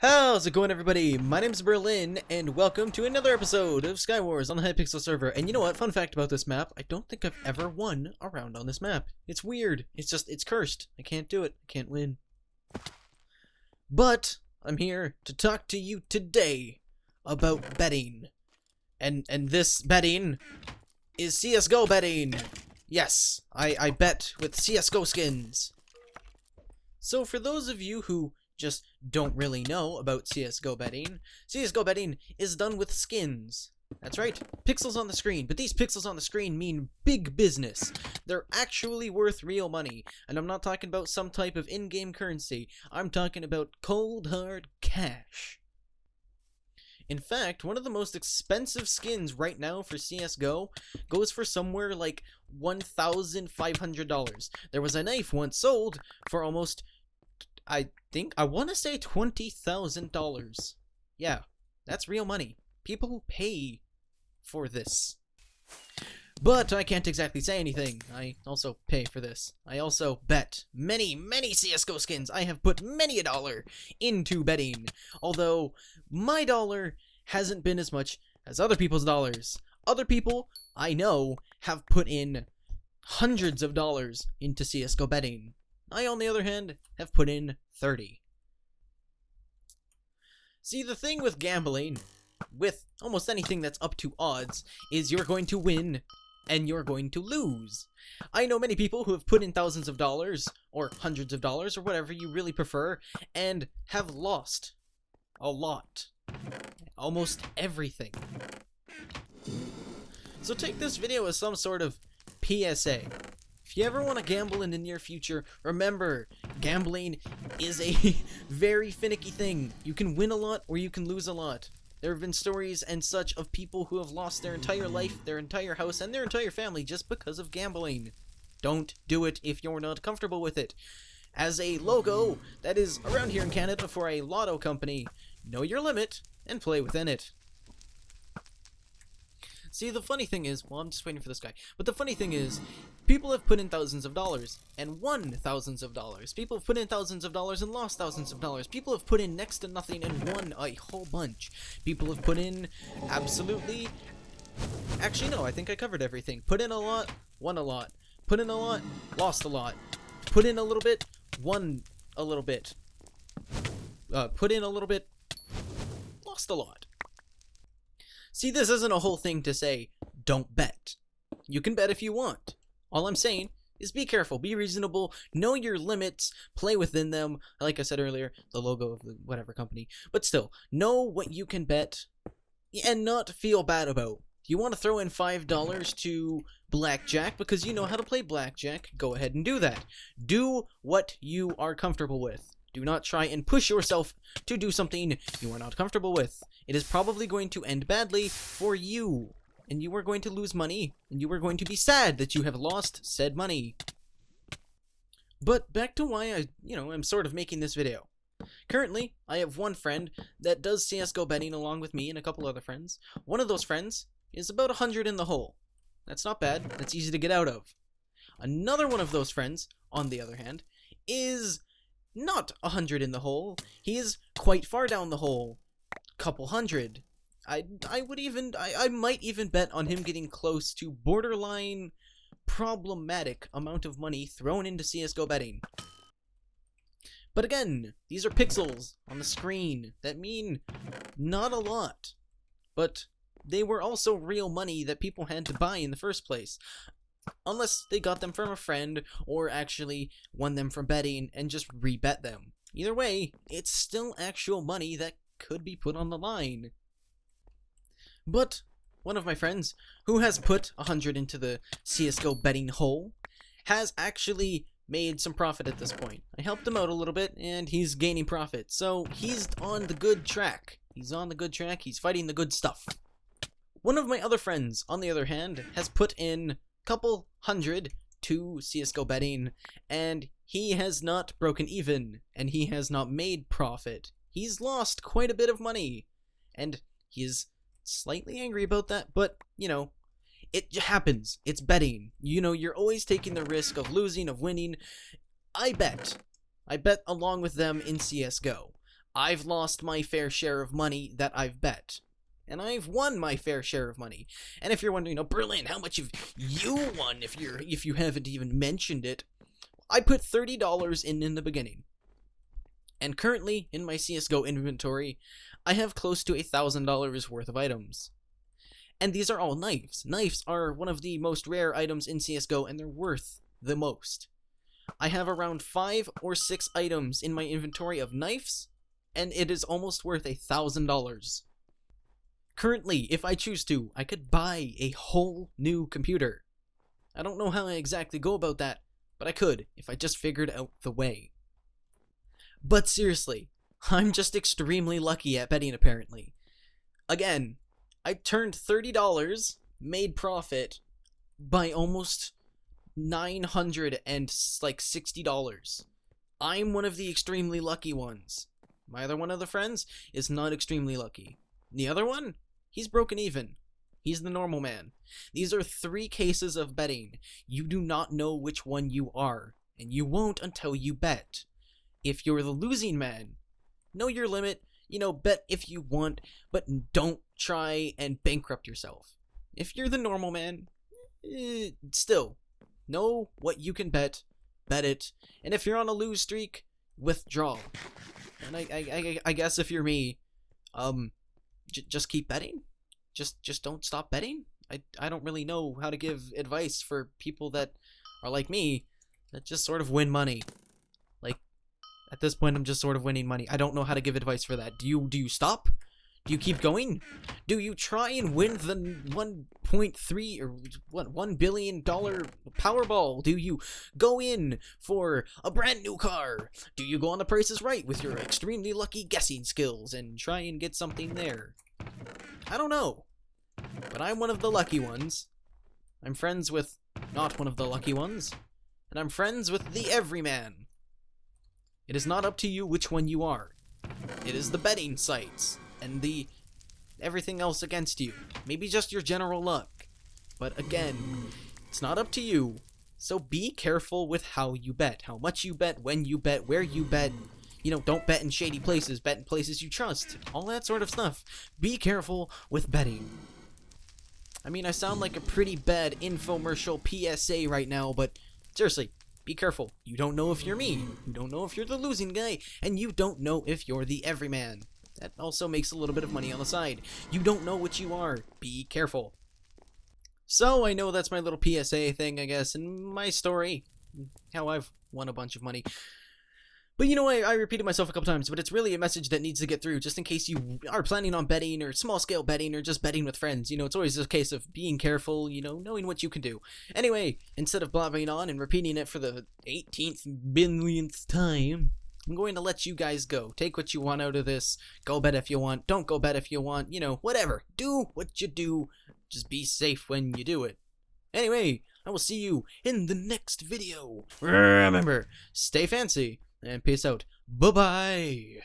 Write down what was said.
How's it going, everybody? My name's Berlin, and welcome to another episode of SkyWars on the Hypixel server. And you know what? Fun fact about this map, I don't think I've ever won a round on this map. It's weird. It's cursed. I can't do it. I can't win. But I'm here to talk to you today about betting. And this betting is CSGO betting. Yes, I bet with CSGO skins. So for those of you who just don't really know about CSGO betting is done with skins. That's right, pixels on the screen, but these pixels on the screen mean big business. They're actually worth real money, and I'm not talking about some type of in-game currency. I'm talking about cold hard cash. In fact, one of the most expensive skins right now for CSGO goes for somewhere like $1,500. There was a knife once sold for almost, I want to say $20,000. Yeah, that's real money. People pay for this. But I can't exactly say anything. I also pay for this. I also bet many CSGO skins. I have put many a dollar into betting. Although, my dollar hasn't been as much as other people's dollars. Other people, I know, have put in hundreds of dollars into CSGO betting. I, on the other hand, have put in 30. See, the thing with gambling, with almost anything that's up to odds, is you're going to win and you're going to lose. I know many people who have put in thousands of dollars, or hundreds of dollars, or whatever you really prefer, and have lost a lot. Almost everything. So take this video as some sort of PSA. If you ever want to gamble in the near future, remember, gambling is a very finicky thing. You can win a lot or you can lose a lot. There have been stories and such of people who have lost their entire life, their entire house, and their entire family just because of gambling. Don't do it if you're not comfortable with it. As a logo that is around here in Canada for a lotto company, know your limit and play within it. See, the funny thing is, well, I'm just waiting for this guy, but the funny thing is, people have put in thousands of dollars and won thousands of dollars. People have put in thousands of dollars and lost thousands of dollars. People have put in next to nothing and won a whole bunch. People have put in absolutely... Actually, no, I think I covered everything. Put in a lot, won a lot. Put in a lot, lost a lot. Put in a little bit, won a little bit. Put in a little bit, lost a lot. See, this isn't a whole thing to say, don't bet. You can bet if you want. All I'm saying is be careful, be reasonable, know your limits, play within them. Like I said earlier, the logo of the whatever company. But still, know what you can bet and not feel bad about. You want to throw in $5 to blackjack because you know how to play blackjack, go ahead and do that. Do what you are comfortable with. Do not try and push yourself to do something you are not comfortable with. It is probably going to end badly for you. And you are going to lose money. And you are going to be sad that you have lost said money. But back to why I'm sort of making this video. Currently, I have one friend that does CSGO betting along with me and a couple other friends. One of those friends is about 100 in the hole. That's not bad. That's easy to get out of. Another one of those friends, on the other hand, is not 100 in the hole. He is quite far down the hole. Couple hundred. I might even bet on him getting close to borderline problematic amount of money thrown into CSGO betting. But again, these are pixels on the screen that mean not a lot. But they were also real money that people had to buy in the first place. Unless they got them from a friend, or actually won them from betting and just rebet them. Either way, it's still actual money that could be put on the line. But one of my friends, who has put 100 into the CSGO betting hole, has actually made some profit at this point. I helped him out a little bit, and he's gaining profit. So he's on the good track. He's on the good track, he's fighting the good stuff. One of my other friends, on the other hand, has put in couple hundred to CSGO betting, and he has not broken even, and he has not made profit. He's lost quite a bit of money, and he is slightly angry about that, but, you know, it happens. It's betting. You know, you're always taking the risk of losing, of winning. I bet along with them in CSGO. I've lost my fair share of money that I've bet. And I've won my fair share of money. And if you're wondering, Berlin, how much have you won if you haven't even mentioned it? I put $30 in the beginning. And currently, in my CSGO inventory, I have close to $1,000 worth of items. And these are all knives. Knives are one of the most rare items in CSGO, and they're worth the most. I have around 5 or 6 items in my inventory of knives, and it is almost worth $1,000. Currently, if I choose to, I could buy a whole new computer. I don't know how I exactly go about that, but I could, if I just figured out the way. But seriously, I'm just extremely lucky at betting, apparently. Again, I turned $30, made profit by almost $960. I'm one of the extremely lucky ones. My other one of the friends is not extremely lucky. The other one? He's broken even. He's the normal man. These are 3 cases of betting. You do not know which one you are, and you won't until you bet. If you're the losing man, know your limit, bet if you want, but don't try and bankrupt yourself. If you're the normal man, still, know what you can bet it, and if you're on a lose streak, withdraw. And I guess if you're me, just keep betting. Just don't stop betting. I don't really know how to give advice for people that are like me, that just sort of win money. Like, at this point, I'm just sort of winning money. I don't know how to give advice for that. Do you stop? Do you keep going? Do you try and win the 1.3 or what, $1 billion Powerball? Do you go in for a brand new car? Do you go on The Price is Right with your extremely lucky guessing skills and try and get something there? I don't know. But I'm one of the lucky ones. I'm friends with not one of the lucky ones. And I'm friends with the everyman. It is not up to you which one you are. It is the betting sites and the everything else against you. Maybe just your general luck. But again, it's not up to you. So be careful with how you bet. How much you bet, when you bet, where you bet. Don't bet in shady places. Bet in places you trust. All that sort of stuff. Be careful with betting. I mean, I sound like a pretty bad infomercial PSA right now, but seriously, be careful. You don't know if you're me. You don't know if you're the losing guy. And you don't know if you're the everyman. That also makes a little bit of money on the side. You don't know what you are. Be careful. So, I know that's my little PSA thing, I guess, and my story. How I've won a bunch of money. But I repeated myself a couple times, but it's really a message that needs to get through, just in case you are planning on betting, or small-scale betting, or just betting with friends. It's always a case of being careful, knowing what you can do. Anyway, instead of blabbering on and repeating it for the 18th billionth time, I'm going to let you guys go. Take what you want out of this. Go bet if you want. Don't go bet if you want. Whatever. Do what you do. Just be safe when you do it. Anyway, I will see you in the next video. Remember, stay fancy. And peace out. Bye-bye.